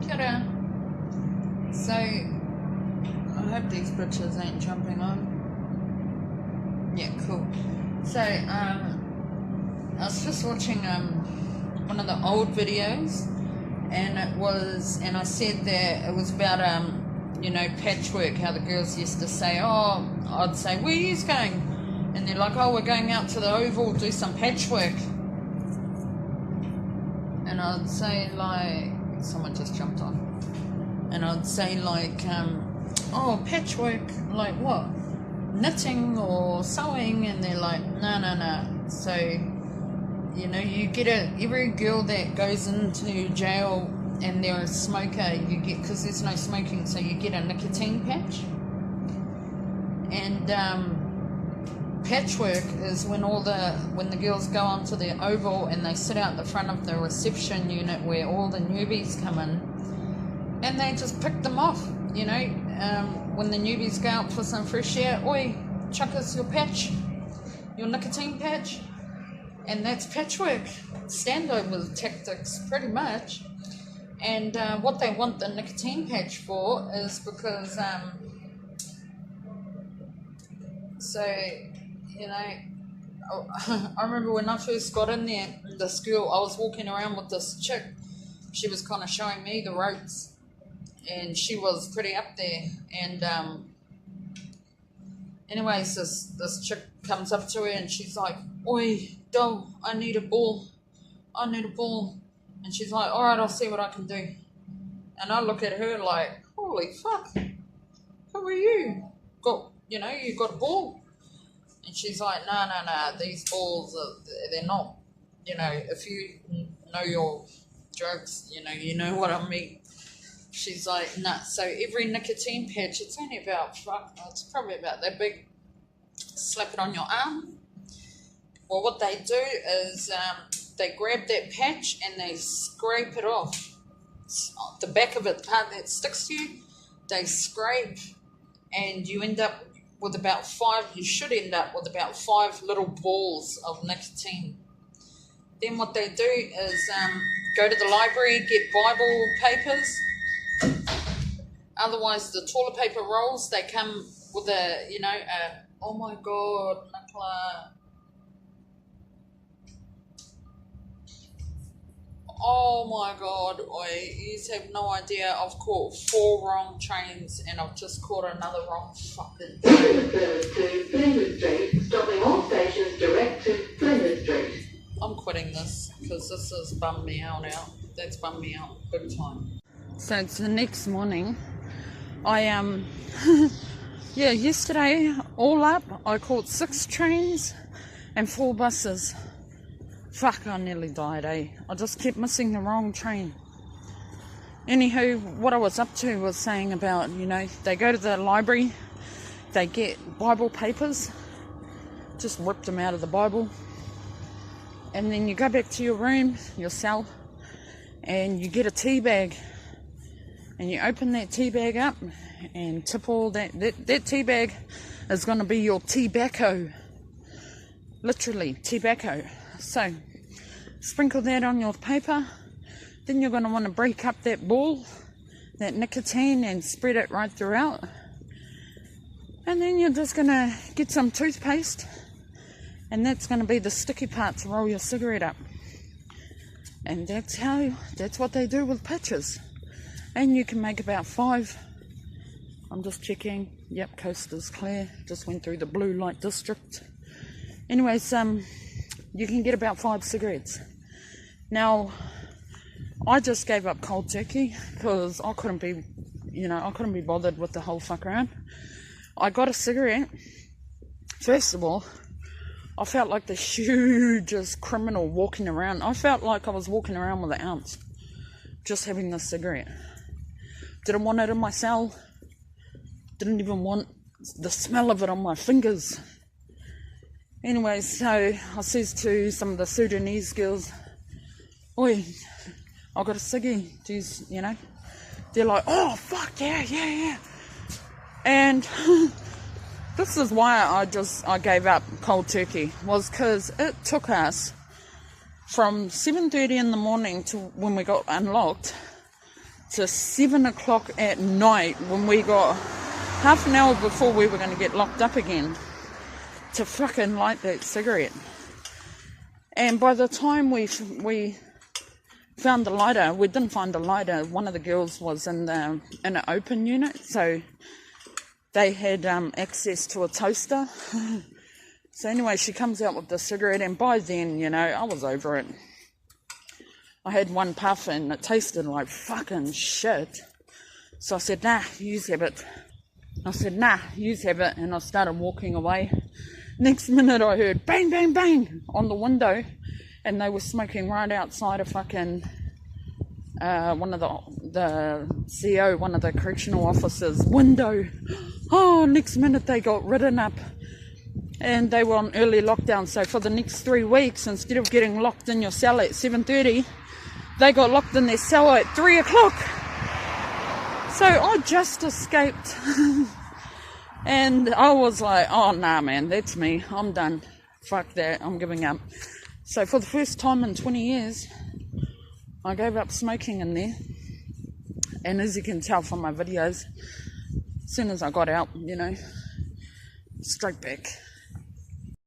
Kia ora. So, I hope these bitches ain't jumping on. Yeah, cool. So, I was just watching one of the old videos, and I said that it was about patchwork, how the girls used to say, oh, I'd say, where are you going? And they're like, oh, we're going out to the Oval, do some patchwork. And I'd say, like, someone just jumped on. And I'd say, like, oh, patchwork, like what? Knitting or sewing? And they're like, no. So, you get every girl that goes into jail and they're a smoker, you get, because there's no smoking, so you get a nicotine patch. And patchwork is when the girls go onto the Oval and they sit out the front of the reception unit where all the newbies come in, and they just pick them off. When the newbies go out for some fresh air, oi, chuck us your patch, your nicotine patch. And that's patchwork, standover tactics, pretty much. And what they want the nicotine patch for is because, I remember when I first got in there, the school, I was walking around with this chick. She was kind of showing me the ropes, and she was pretty up there. And anyways, this chick comes up to her and she's like, oi, doll, I need a ball. And she's like, all right, I'll see what I can do. And I look at her like, holy fuck, who are you? You got a ball? And she's like, no, these balls, they're not, if you know your drugs, you know what I mean. She's like, nah. So every nicotine patch, it's only about, it's probably about that big. Slap it on your arm. Well, what they do is they grab that patch and they scrape it off. The back of it, the part that sticks to you, they scrape, and you end up with about 5, you should end up with about 5 little balls of nicotine. Then what they do is go to the library, get Bible papers. Otherwise, the toilet paper rolls, they come with oh my God, Nicola. Oh my God, you have no idea. I've caught 4 wrong trains and I've just caught another wrong fucking train. To Plymouth Street, stopping all stations direct to Plymouth Street. I'm quitting this because this has bummed me out. That's bummed me out big time. So it's the next morning. Yesterday, all up, I caught 6 trains and 4 buses. Fuck, I nearly died, I just kept missing the wrong train. Anywho, what I was up to was saying about, they go to the library, they get Bible papers, just ripped them out of the Bible, and then you go back to your room, your cell, and you get a tea bag, and you open that tea bag up, and tip all that tea bag is going to be your tobacco. Literally, tobacco. So, sprinkle that on your paper. Then you're going to want to break up that ball, that nicotine, and spread it right throughout. And then you're just going to get some toothpaste, and that's going to be the sticky part to roll your cigarette up. And that's what they do with patches. And you can make about 5. I'm just checking. Yep, coast is clear. Just went through the blue light district. Anyways, you can get about 5 cigarettes. Now, I just gave up cold turkey because I couldn't be bothered with the whole fuck around. I got a cigarette. First of all, I felt like the hugest criminal walking around. I felt like I was walking around with an ounce, just having the cigarette. Didn't want it in my cell. Didn't even want the smell of it on my fingers. Anyway, so I says to some of the Sudanese girls, oi, I got a ciggy, geez, They're like, oh, fuck, yeah. And this is why I gave up cold turkey, was because it took us from 7:30 in the morning to when we got unlocked to 7 o'clock at night, when we got half an hour before we were going to get locked up again, to fucking light that cigarette. And by the time we found the lighter, we didn't find the lighter. One of the girls was in an open unit, so they had access to a toaster. So anyway, she comes out with the cigarette, and by then, you know, I was over it. I had one puff and it tasted like fucking shit. So I said, nah, you have it. I said, nah, you have it. And I started walking away. Next minute I heard bang, bang, bang on the window. And they were smoking right outside of fucking one of the CO, one of the correctional officers' window. Oh, next minute they got ridden up. And they were on early lockdown. So for the next 3 weeks, instead of getting locked in your cell at 7:30, they got locked in their cell at 3 o'clock. So I just escaped. And I was like, oh, nah, man, that's me. I'm done. Fuck that. I'm giving up. So for the first time in 20 years, I gave up smoking in there. And as you can tell from my videos, as soon as I got out, you know, straight back.